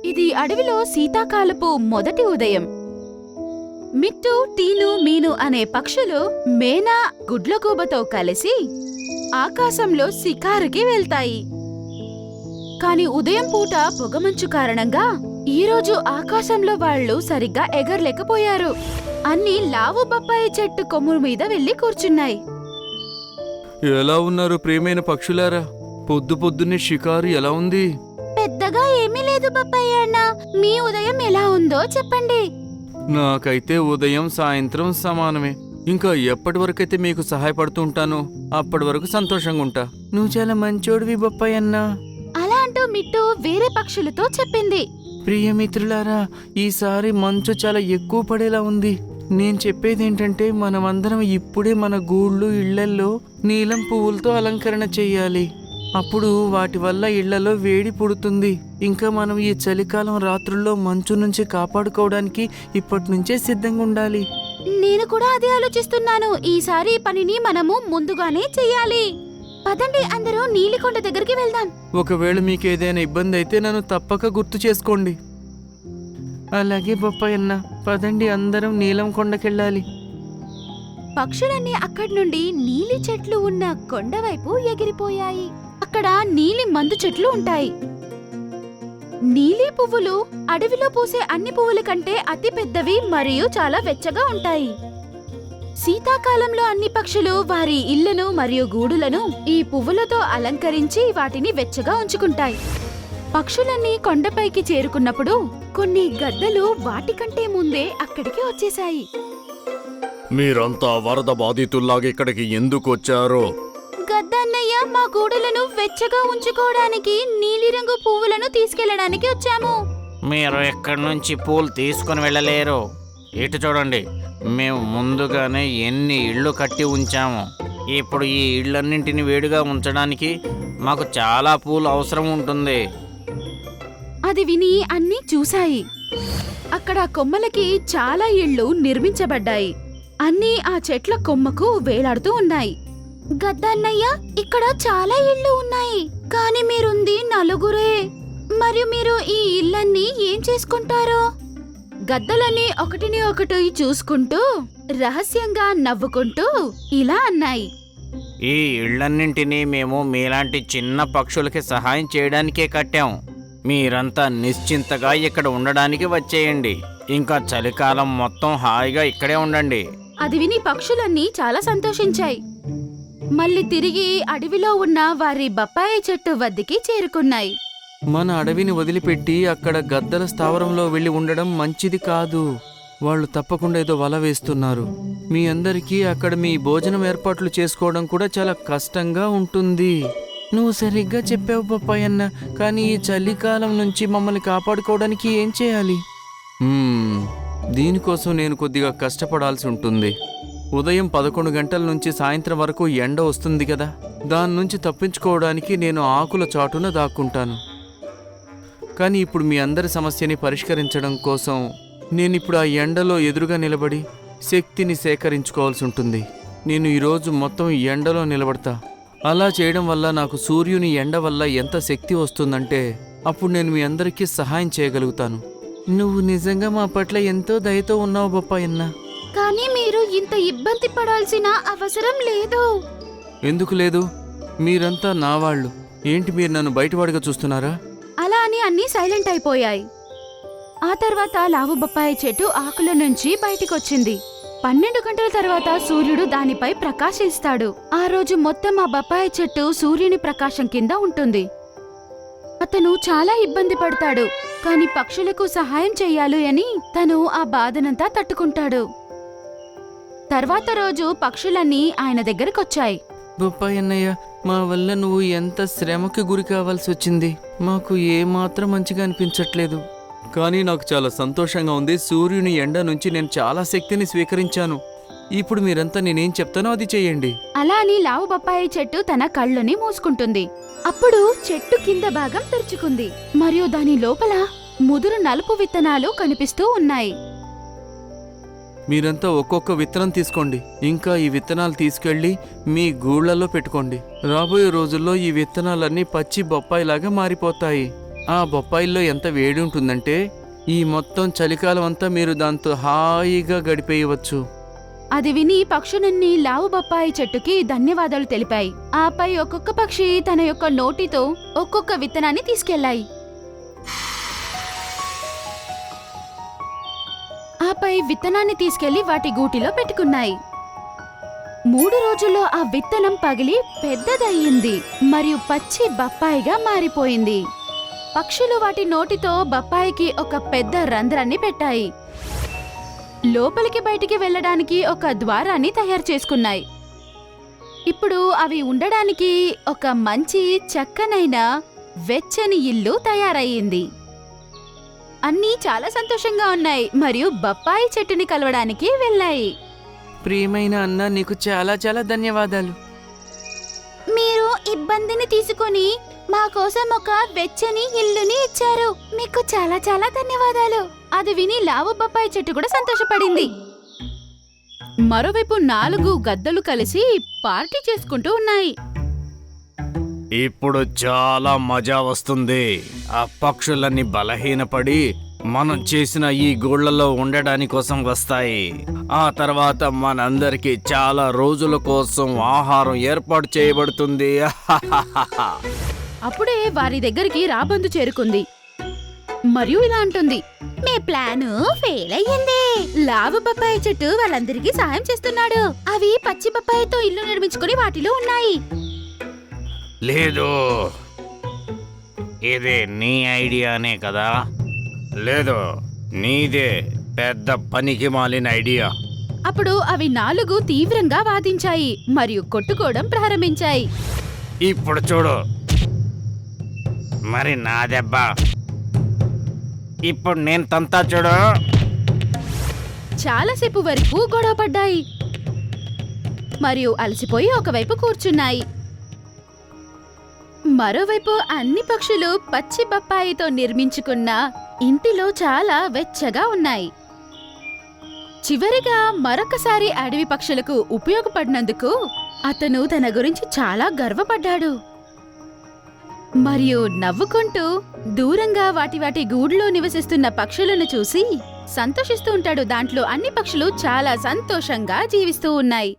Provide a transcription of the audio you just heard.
ఇది అడవిలో శీతాకాలపు మొదటి ఉదయం. మిట్టు, టీను, మీను అనే పక్షులు మేనా గుడ్లగూబతో కలిసి ఆకాశంలో షికారుకి వెళ్తాయి. కాని ఉదయం పూట పొగమంచు కారణంగా ఈరోజు ఆకాశంలో వాళ్ళు సరిగ్గా ఎగరలేకపోయారు. అన్ని లావు బొప్పాయి చెట్టు కొమ్ము మీద వెళ్లి కూర్చున్నాయి. ఎలా ఉన్నారు ప్రియమైన పక్షులారా? పొద్దు పొద్దున్నే షికారు ఎలా ఉంది? పెద్దగా ఏమీ లేదు బొప్పాయి అన్న. మీ ఉదయం ఎలా ఉందో చెప్పండి. నాకైతే ఉదయం సాయంత్రం సమానమే. ఇంకా ఎప్పటి వరకైతే మీకు సహాయపడుతూ ఉంటానో అప్పటి వరకు సంతోషంగా ఉంటా. నువ్వు చాలా మంచోడివి బొప్పాయి అన్నా. అలా అంటూ మిట్టు వేరే పక్షులతో చెప్పింది. ప్రియమిత్రులారా, ఈసారి మంచు చాలా ఎక్కువ పడేలా ఉంది. నేను చెప్పేదేంటంటే మనమందరం ఇప్పుడే మన గూళ్ళు ఇళ్లల్లో నీలం పువ్వులతో అలంకరణ చెయ్యాలి. అప్పుడు వాటి వల్ల ఇళ్లలో వేడి పుడుతుంది. ఇంకా మనం ఈ చలికాలం రాత్రుల్లో మంచు నుంచి కాపాడుకోవడానికి ఇప్పటి నుంచే సిద్ధంగా ఉండాలి. నేను కూడా అదే ఆలోచిస్తున్నాను. ఈసారి ఈ పనిని మనము ముందుగానే చెయ్యాలి. పదండి, అందరూ నీలికొండ దగ్గరికి వెళ్దాం. ఒకవేళ మీకేదైనా ఇబ్బంది అయితే నన్ను తప్పక గుర్తు చేసుకోండి. అలాగే బొప్పాయి అన్న, పదండి అందరం నీలం కొండకెళ్ళాలి. పక్షులన్నీ అక్కడి నుండి నీలి చెట్లు ఉన్న కొండవైపు ఎగిరిపోయాయి. అక్కడ నీలి మందు చెట్లు ఉంటాయి. నీలి పువ్వులు అడవిలో పూసే అన్ని పువ్వుల కంటే అతి పెద్దవి మరియు చాలా వెచ్చగా ఉంటాయి. శీతాకాలంలో అన్ని పక్షులు వారి ఇళ్లను మరియు గూడులను ఈ పువ్వులతో అలంకరించి వాటిని వెచ్చగా ఉంచుకుంటాయి. పక్షులన్నీ కొండపైకి చేరుకున్నప్పుడు కొన్ని గద్దలు వాటికంటే ముందే అక్కడికి వచ్చేశాయి. మీరంతా వరద బాధితుల్లాగా ఇక్కడికి ఎందుకు వచ్చారో? గద్దన్నయ్య, మా గూడులను వెచ్చగా ఉంచుకోవడానికి నీలిరంగు పువ్వులను తీసుకెళ్లడానికి వచ్చాము. మీరు ఇక్కడి నుంచి పూలు తీసుకుని వెళ్ళలేరు. ఇటు చూడండి, మేము ముందుగానే ఎన్ని ఇళ్ళు కట్టి ఉంచాము. ఇప్పుడు ఈ ఇళ్ళన్నింటిని వేడిగా ఉంచడానికి మాకు చాలా పూలు అవసరం ఉంటుంది. అది విని అన్నీ చూశాయి. అక్కడ కొమ్మలకి చాలా ఇళ్ళు నిర్మించబడ్డాయి. అన్నీ ఆ చెట్ల కొమ్మకు వేలాడుతూ ఉన్నాయి. గద్దన్నయ్య, ఇక్కడ చాలా ఇళ్ళు ఉన్నాయి, కాని మీరుంది నలుగురే. మరియు మీరు ఈ ఇళ్ళన్నీ ఏం చేసుకుంటారో? గద్దలన్నీ ఒకటిని ఒకటి చూసుకుంటూ రహస్యంగా నవ్వుకుంటూ ఇలా అన్నాయి. ఈ ఇళ్ళన్నింటినీ మేము మీలాంటి చిన్న పక్షులకి సహాయం చేయడానికే కట్టాం. మీరంతా నిశ్చింతగా ఇక్కడ ఉండడానికి వచ్చేయండి. ఇంకా చలికాలం మొత్తం హాయిగా ఇక్కడే ఉండండి. అది విని పక్షులన్నీ చాలా సంతోషించాయి. మళ్ళీ తిరిగి అడవిలో ఉన్న వారి బొప్పాయి చెట్టు వద్దకి చేరుకున్నాయి. మన అడవిని వదిలిపెట్టి అక్కడ గద్దల స్థావరంలో వెళ్ళి ఉండడం మంచిది కాదు. వాళ్ళు తప్పకుండా ఏదో వల వేస్తున్నారు. మీ అందరికీ అక్కడ మీ భోజనం ఏర్పాట్లు చేసుకోవడం కూడా చాలా కష్టంగా ఉంటుంది. నువ్వు సరిగ్గా చెప్పావు బొప్పాయి అన్న. కానీ ఈ చలికాలం నుంచి మమ్మల్ని కాపాడుకోవడానికి ఏం చేయాలి? దీనికోసం నేను కొద్దిగా కష్టపడాల్సి ఉంటుంది. ఉదయం 11 గంటల నుంచి సాయంత్రం వరకు ఎండ వస్తుంది కదా, దాని నుంచి తప్పించుకోవడానికి నేను ఆకుల చాటున దాక్కుంటాను. కానీ ఇప్పుడు మీ అందరి సమస్యని పరిష్కరించడం కోసం నేనిప్పుడు ఆ ఎండలో ఎదురుగా నిలబడి శక్తిని సేకరించుకోవాల్సి ఉంటుంది. నేను ఈరోజు మొత్తం ఎండలో నిలబడతా. అలా చేయడం వల్ల నాకు సూర్యుని ఎండ వల్ల ఎంత శక్తి వస్తుందంటే అప్పుడు నేను మీ అందరికీ సహాయం చేయగలుగుతాను. నువ్వు నిజంగా మా పట్ల ఎంతో దయతో ఉన్నావు బొప్పాయి అన్న. కానీ మీరు ఇంత ఇబ్బంది పడాల్సిన అవసరం లేదు. ఎందుకు లేదు? మీరంతా నా వాళ్ళు. ఏంటి మీరు నన్ను బయటవాడిగా చూస్తున్నారా? అలా అని అన్నీ సైలెంట్ అయిపోయాయి. ఆ తర్వాత లావు బొప్పాయి చెట్టు ఆకుల నుంచి బయటికొచ్చింది. 12 గంటల తర్వాత సూర్యుడు దానిపై ప్రకాశిస్తాడు. ఆ రోజు మొత్తం ఆ బొప్పాయి చెట్టు సూర్యుని ప్రకాశం కింద ఉంటుంది. అతను చాలా ఇబ్బంది పడతాడు, కాని పక్షులకు సహాయం చెయ్యాలి అని తను ఆ బాధనంతా తట్టుకుంటాడు. తర్వాత రోజు పక్షులన్నీ ఆయన దగ్గరకొచ్చాయి. బొప్పాయి అన్నయ్య, మా వల్ల నువ్వు ఎంత శ్రమకి గురి కావాల్సి వచ్చింది. మాకు ఏమాత్రం మంచిగా అనిపించట్లేదు. కానీ నాకు చాలా సంతోషంగా ఉంది. సూర్యుని ఎండ నుంచి నేను చాలా శక్తిని స్వీకరించాను. ఇప్పుడు మీరంతా నేనేం చెప్తానో అది చెయ్యండి. అలా అని లావు బొప్పాయి చెట్టు తన కళ్ళని మూసుకుంటుంది. అప్పుడు చెట్టు కింద భాగం తెరుచుకుంది మరియు దాని లోపల ముదురు నలుపు విత్తనాలు కనిపిస్తూ ఉన్నాయి. మీరంతా ఒక్కొక్క విత్తనం తీసుకోండి. ఇంకా ఈ విత్తనాలు తీసుకెళ్లి మీ గూళ్లలో పెట్టుకోండి. రాబోయే రోజుల్లో ఈ విత్తనాలన్నీ పచ్చి బొప్పాయిలాగా మారిపోతాయి. ఆ బొప్పాయిల్లో ఎంత వేడి ఉంటుందంటే ఈ మొత్తం చలికాలం అంతా మీరు దాంతో హాయిగా గడిపేయవచ్చు. అది విని పక్షులన్నీ లావు బొప్పాయి చెట్టుకి ధన్యవాదాలు తెలిపాయి. ఆపై ఒక్కొక్క పక్షి తన యొక్క నోటితో ఒక్కొక్క విత్తనాన్ని తీసుకెళ్లాయి. ఆపై విత్తనాన్ని తీసుకెళ్లి వాటి గూటిలో పెట్టుకున్నాయి. 3 రోజుల్లో ఆ విత్తనం పగిలి పెద్దదయ్యింది మరియు పచ్చి బొప్పాయిగా మారిపోయింది. పక్షులు వాటి నోటితో బొప్పాయికి ఒక పెద్ద రంధ్రాన్ని పెట్టాయి. లోపలికి బయటికి వెళ్ళడానికి ఒక ద్వారాన్ని తయారు చేసుకున్నాయి. ఇప్పుడు అవి ఉండడానికి ఒక మంచి చక్కనైన వెచ్చని ఇల్లు తయారయ్యింది. అన్నీ చాలా సంతోషంగా ఉన్నాయి మరియు బొప్పాయి చెట్టుని కలవడానికి వెళ్ళాయి. ప్రియమైన అన్న, నీకు చాలా చాలా ధన్యవాదాలు. మీరు ఇబ్బందిని తీసుకొని మా కోసం ఒక వెచ్చని ఇల్లుని ఇచ్చారు. మీకు చాలా చాలా ధన్యవాదాలు. అది విని లావు బొప్పాయి చెట్టు కూడా సంతోషపడింది. మరోవైపు 4 గద్దలు కలిసి పార్టీ చేసుకుంటూ ఉన్నాయి. ఇప్పుడు చాలా మజా వస్తుంది. ఆ పక్షులన్నీ బలహీనపడి మనం చేసిన ఈ గూళ్ళలో ఉండడానికి కోసం వస్తాయి. ఆ తర్వాత మనందరికీ చాలా రోజుల కోసం ఆహారం ఏర్పాటు చేయబడుతుంది. అప్పుడే వారి దగ్గరికి రాబందు చేరుకుంది మరియు ఇలా అంటుంది, మీ ప్లాను ఫెయిల్ అయ్యింది. లావు బొప్పాయి చెట్టు వాళ్ళందరికీ సహాయం చేస్తున్నాడు. అవి పచ్చి బొప్పాయితో ఇల్లు నిర్మించుకుని వాటిలో ఉన్నాయి. లేదు, ఇది నీ ఐడియానే కదా? లేదు, నీదే పెద్ద పనికి మాలిన ఐడియా. అప్పుడు అవి 4 తీవ్రంగా వాదించాయి మరియు కొట్టుకోవడం ప్రారంభించాయి. ఇప్పుడు చూడు, మరి నా దెబ్బ. ఇప్పుడు నేను తంతా చూడు. చాలాసేపు వరకు గొడవ పడ్డాయి మరియు అలసిపోయి ఒకవైపు కూర్చున్నాయి. మరోవైపు అన్ని పక్షులు పచ్చి బొప్పాయితో నిర్మించుకున్న ఇంటిలో చాలా వెచ్చగా ఉన్నాయి. చివరిగా మరొకసారి అడవి పక్షులకు ఉపయోగపడినందుకు అతను తన గురించి చాలా గర్వపడ్డాడు మరియు నవ్వుకుంటూ దూరంగా వాటి గూడులో నివసిస్తున్న పక్షులను చూసి సంతోషిస్తూ ఉంటాడు. దాంట్లో అన్ని పక్షులు చాలా సంతోషంగా జీవిస్తూ ఉన్నాయి.